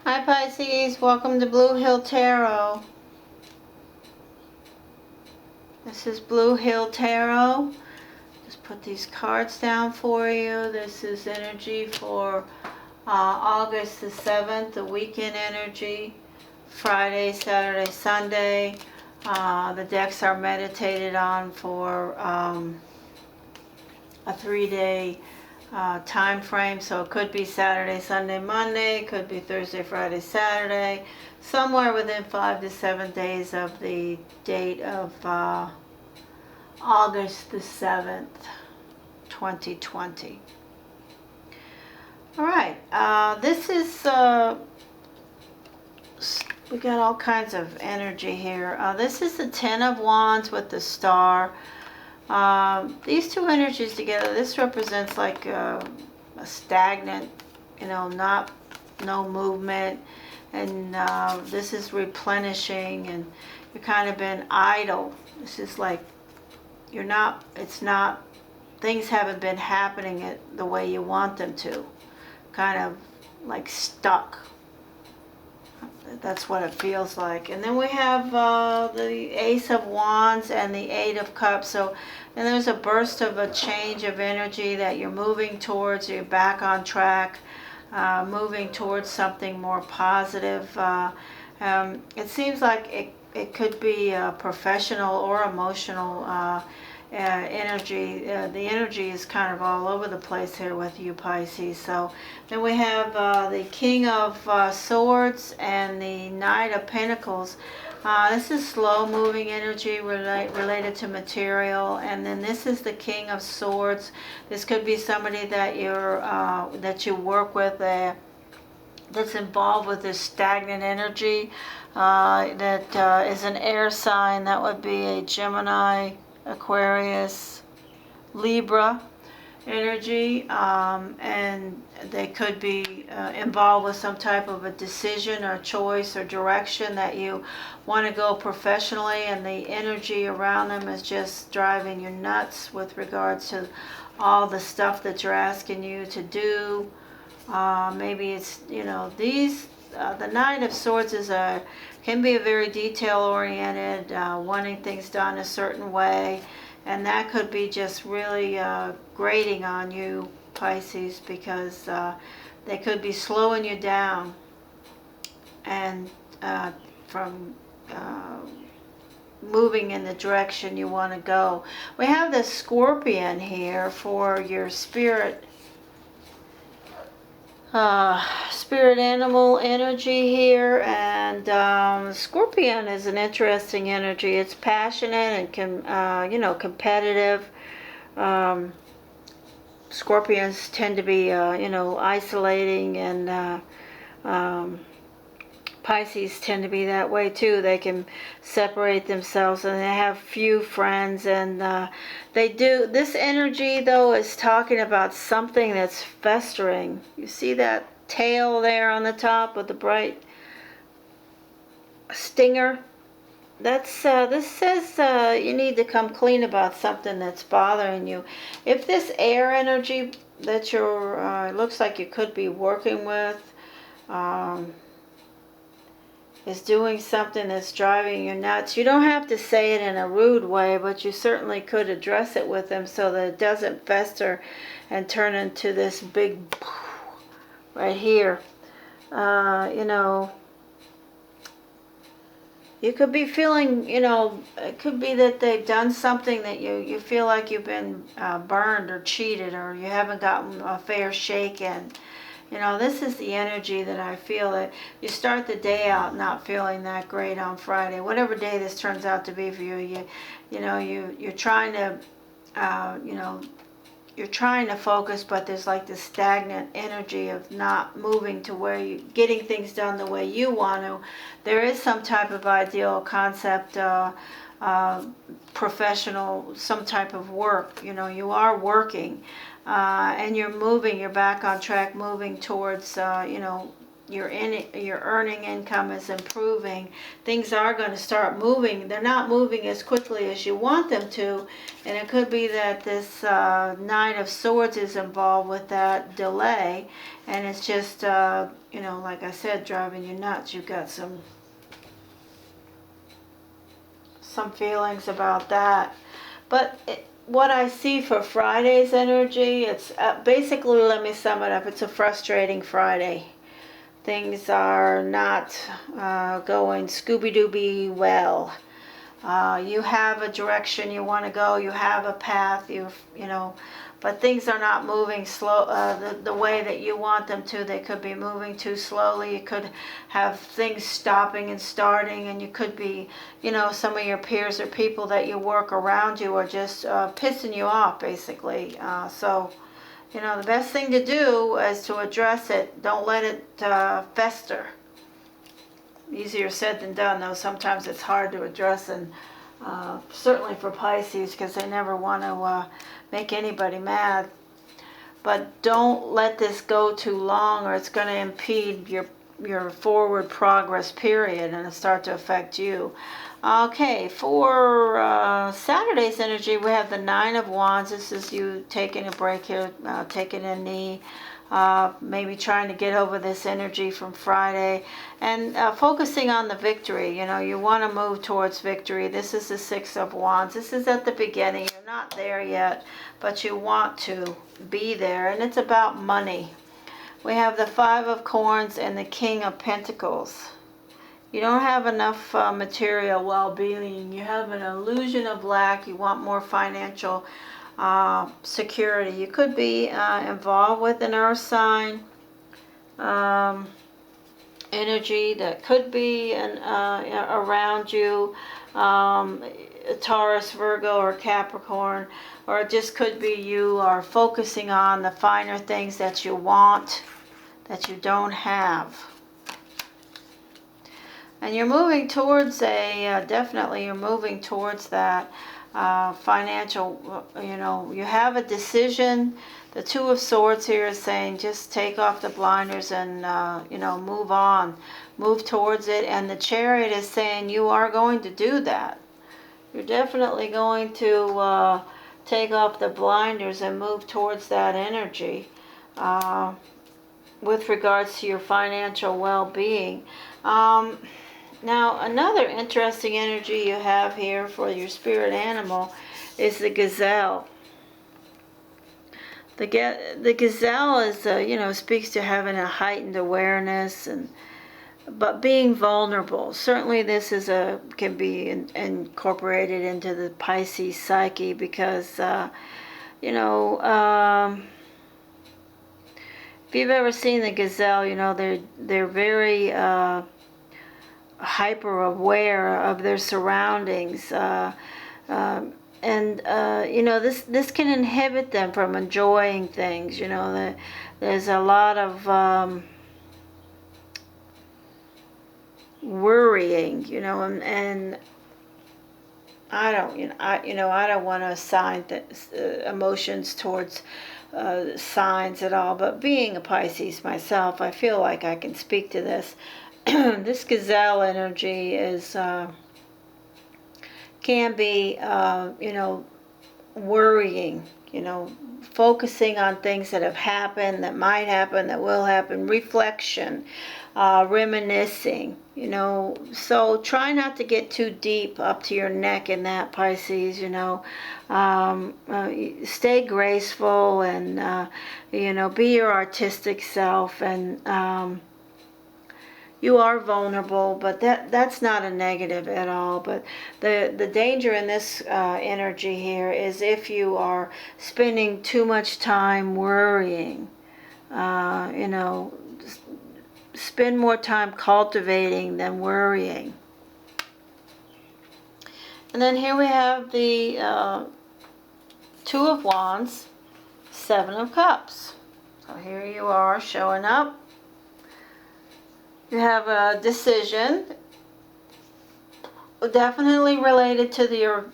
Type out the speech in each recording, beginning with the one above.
Hi Pisces, welcome to Blue Hill Tarot. This is Blue Hill Tarot. Just put these cards down for you. This is energy for August the 7th, the weekend energy, Friday, Saturday, Sunday. The decks are meditated on for a 3-day time frame, so it could be Saturday, Sunday, Monday, could be Thursday, Friday, Saturday, somewhere within 5 to 7 days of the date of August the 7th, 2020. All right, this is, we got all kinds of energy here. This is the Ten of Wands with the Star. These two energies together, this represents like a stagnant, no movement, and this is replenishing, and you've kind of been idle. This is like things haven't been happening the way you want them to, kind of like stuck. That's what it feels like. And then we have the Ace of Wands and the Eight of Cups. So, and there's a burst of a change of energy that you're moving towards. You're back on track, moving towards something more positive. It seems like it could be professional or emotional energy. The energy is kind of all over the place here with you, Pisces. So then we have the King of Swords and the Knight of Pentacles. This is slow moving energy related to material. And then this is the King of Swords. This could be somebody that you work with that's involved with this stagnant energy. That is an air sign. That would be a Gemini, Aquarius, Libra energy, and they could be involved with some type of a decision or choice or direction that you want to go professionally, and the energy around them is just driving you nuts with regards to all the stuff that you're asking you to do. Maybe it's, the Knight of Swords can be a very detail-oriented, wanting things done a certain way, and that could be just really grating on you, Pisces, because they could be slowing you down and from moving in the direction you want to go. We have the Scorpion here for your spirit animal energy here, and Scorpion is an interesting energy. It's passionate and competitive. Scorpions tend to be isolating, and Pisces tend to be that way too. They can separate themselves and they have few friends, and they do. This energy though is talking about something that's festering. You see that tail there on the top with the bright stinger? This says you need to come clean about something that's bothering you. If this air energy that looks like you could be working with is doing something that's driving you nuts, you don't have to say it in a rude way, but you certainly could address it with them so that it doesn't fester and turn into this big right here. You could be feeling, it could be that they've done something that you feel like you've been burned or cheated, or you haven't gotten a fair shake in. This is the energy that I feel, that you start the day out not feeling that great on Friday. Whatever day this turns out to be for you, you're trying to, you're trying to focus, but there's like this stagnant energy of not moving to where you getting things done the way you want to. There is some type of ideal concept, professional, some type of work. You are working. And you're back on track, moving towards, your earning income is improving. Things are going to start moving. They're not moving as quickly as you want them to, and it could be that this Nine of Swords is involved with that delay, and it's just like I said, driving you nuts. You've got some feelings about that. But what I see for Friday's energy, it's basically, let me sum it up, it's a frustrating Friday. Things are not going Scooby-Dooby well. You have a direction you want to go, you have a path, but things are not moving slow the way that you want them to. They could be moving too slowly. You could have things stopping and starting, and you could be, some of your peers or people that you work around you are just pissing you off, basically. So the best thing to do is to address it. Don't let it fester. Easier said than done, though. Sometimes it's hard to address, and certainly for Pisces, because they never want to make anybody mad. But don't let this go too long, or it's going to impede your forward progress, period, and it'll start to affect you. Okay, for Saturday's energy, we have the Nine of Wands. This is you taking a break here, taking a knee, maybe trying to get over this energy from Friday, and focusing on the victory. You want to move towards victory. This is the Six of Wands. This is at the beginning. You're not there yet, but you want to be there, and it's about money. We have the Five of Corns and the King of Pentacles. You don't have enough material well-being. You have an illusion of lack. You want more financial security. You could be involved with an earth sign energy that could be around you, Taurus, Virgo, or Capricorn, or it just could be you are focusing on the finer things that you want that you don't have. And you're moving towards definitely you're moving towards that financial, you have a decision. The Two of Swords here is saying just take off the blinders and, move on, move towards it. And the Chariot is saying you are going to do that. You're definitely going to take off the blinders and move towards that energy with regards to your financial well-being. Now, another interesting energy you have here for your spirit animal is the gazelle. The gazelle is, speaks to having a heightened awareness, but being vulnerable. Certainly, this can be incorporated into the Pisces psyche because, if you've ever seen the gazelle, they're very hyper aware of their surroundings, this can inhibit them from enjoying things. There's a lot of worrying, and I don't want to assign emotions towards signs at all, but being a Pisces myself, I feel like I can speak to this. This gazelle energy can be, worrying, focusing on things that have happened, that might happen, that will happen, reflection, reminiscing, so try not to get too deep up to your neck in that, Pisces. Stay graceful and, be your artistic self, and you are vulnerable, but that's not a negative at all. But the danger in this energy here is if you are spending too much time worrying, spend more time cultivating than worrying. And then here we have the Two of Wands, Seven of Cups. So here you are showing up. You have a decision, definitely related to your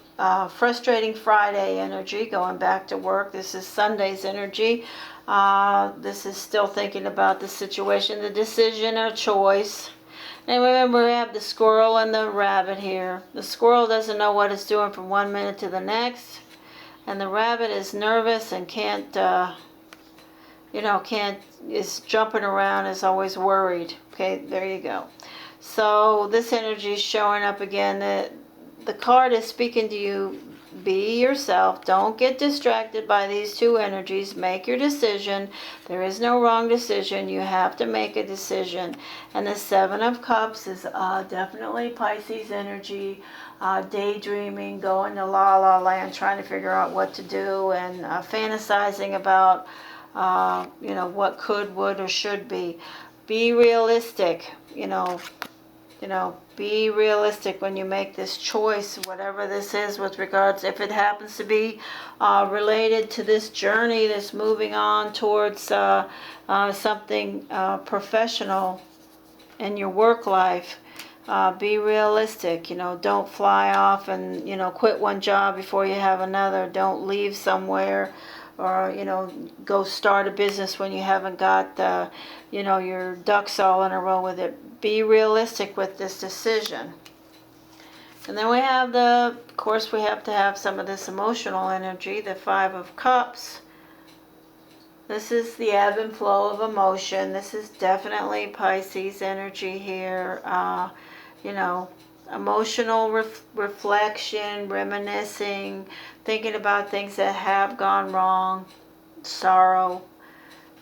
frustrating Friday energy, going back to work. This is Sunday's energy. This is still thinking about the situation, the decision or choice. And remember, we have the squirrel and the rabbit here. The squirrel doesn't know what it's doing from one minute to the next. And the rabbit is nervous and can't, is jumping around, is always worried. Okay, there you go. So this energy is showing up again. The card is speaking to you. Be yourself. Don't get distracted by these two energies. Make your decision. There is no wrong decision. You have to make a decision. And the Seven of Cups is definitely Pisces energy. Daydreaming, going to la la land, trying to figure out what to do, and fantasizing about what could, would, or should be. Be realistic. Be realistic when you make this choice, whatever this is, with regards, if it happens to be related to this journey that's moving on towards something professional in your work life. Be realistic. Don't fly off and quit one job before you have another. Don't leave somewhere, or go start a business when you haven't got your ducks all in a row with it. Be realistic with this decision. And then we have of course we have to have some of this emotional energy, the Five of Cups. This is the ebb and flow of emotion. This is definitely Pisces energy here. Emotional reflection, reminiscing, thinking about things that have gone wrong, sorrow.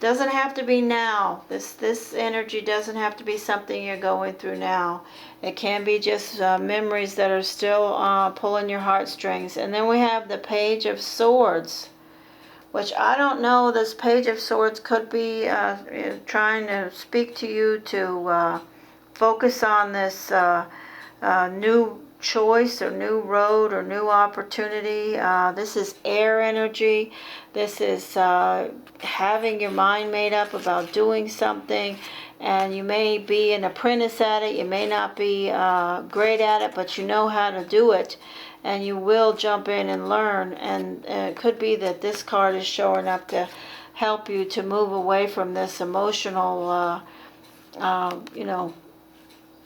Doesn't have to be now. This energy doesn't have to be something you're going through now. It can be just memories that are still pulling your heartstrings. And then we have the Page of Swords, which I don't know. This Page of Swords could be trying to speak to you to focus on this new choice or new road or new opportunity. This is air energy. This is having your mind made up about doing something, and you may be an apprentice at it. You may not be great at it, but you know how to do it, and you will jump in and learn. And it could be that this card is showing up to help you to move away from this emotional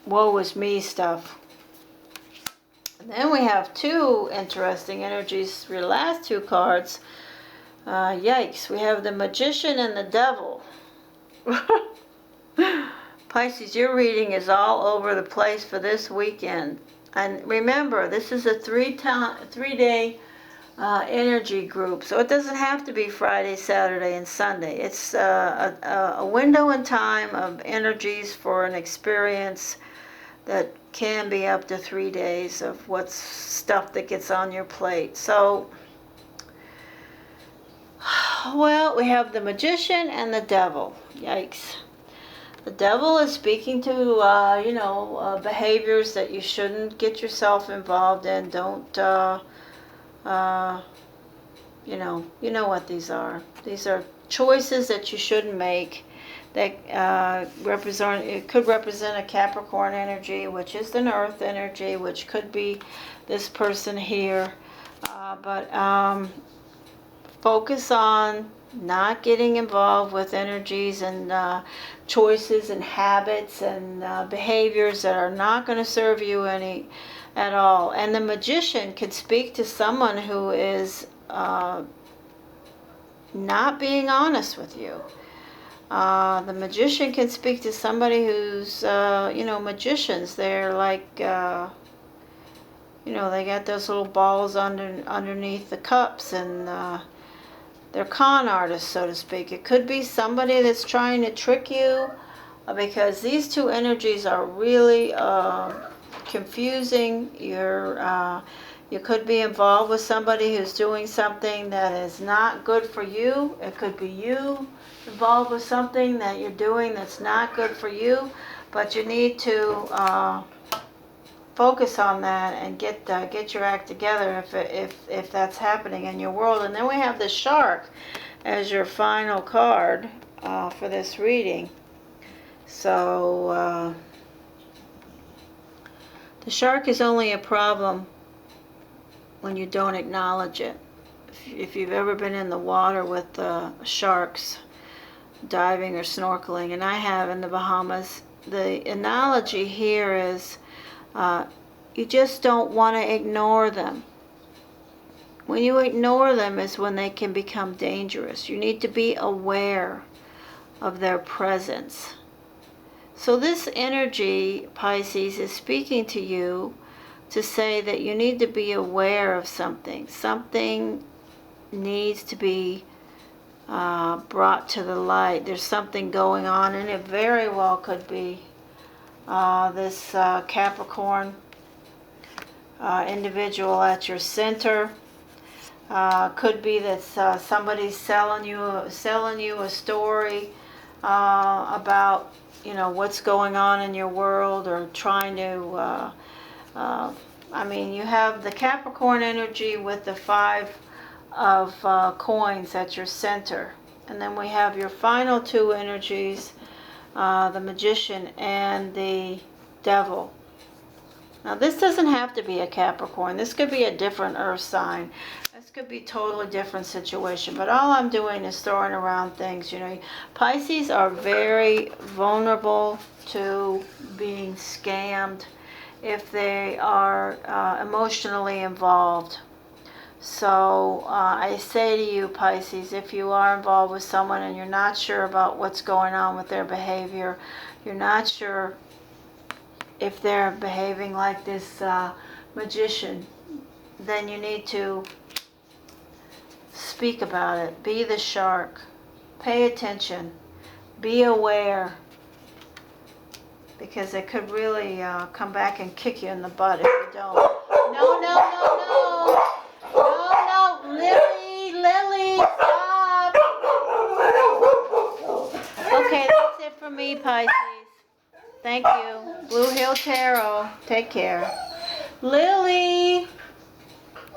woe is me stuff. And then we have two interesting energies for your last two cards. Yikes, we have the Magician and the Devil. Pisces, your reading is all over the place for this weekend. And remember, this is a three-day energy group, so it doesn't have to be Friday, Saturday, and Sunday. It's a window in time of energies for an experience that can be up to 3 days of what's stuff that gets on your plate. So, well, we have the Magician and the Devil. Yikes. The Devil is speaking to, behaviors that you shouldn't get yourself involved in. Don't, you know what these are. These are choices that you shouldn't make. That it could represent a Capricorn energy, which is an earth energy, which could be this person here. But focus on not getting involved with energies and choices and habits and behaviors that are not going to serve you any at all. And the Magician could speak to someone who is not being honest with you. The Magician can speak to somebody who's, magicians. They're like, they got those little balls underneath the cups, and they're con artists, so to speak. It could be somebody that's trying to trick you, because these two energies are really confusing. You could be involved with somebody who's doing something that is not good for you. It could be you involved with something that you're doing that's not good for you, but you need to focus on that and get your act together if that's happening in your world. And then we have the Shark as your final card for this reading. So the Shark is only a problem when you don't acknowledge it. If you've ever been in the water with sharks, diving or snorkeling, and I have in the Bahamas. The analogy here is you just don't want to ignore them. When you ignore them is when they can become dangerous. You need to be aware of their presence. So this energy, Pisces, is speaking to you to say that you need to be aware of something. Something needs to be brought to the light. There's something going on, and it very well could be this Capricorn individual at your center. Could be that somebody's selling you a story about what's going on in your world, or trying to I mean, you have the Capricorn energy with the 5 of coins at your center, and then we have your final 2 energies, the Magician and the Devil. Now this doesn't have to be a Capricorn. This could be a different earth sign. This could be a totally different situation. But all I'm doing is throwing around things. Pisces are very vulnerable to being scammed if they are emotionally involved. So I say to you, Pisces, if you are involved with someone and you're not sure about what's going on with their behavior, you're not sure if they're behaving like this Magician, then you need to speak about it. Be the shark. Pay attention. Be aware. Because it could really come back and kick you in the butt if you don't. No, no, no, no. No, no. Lily, stop. Okay, that's it for me, Pisces. Thank you. Blue Hill Tarot. Take care. Lily.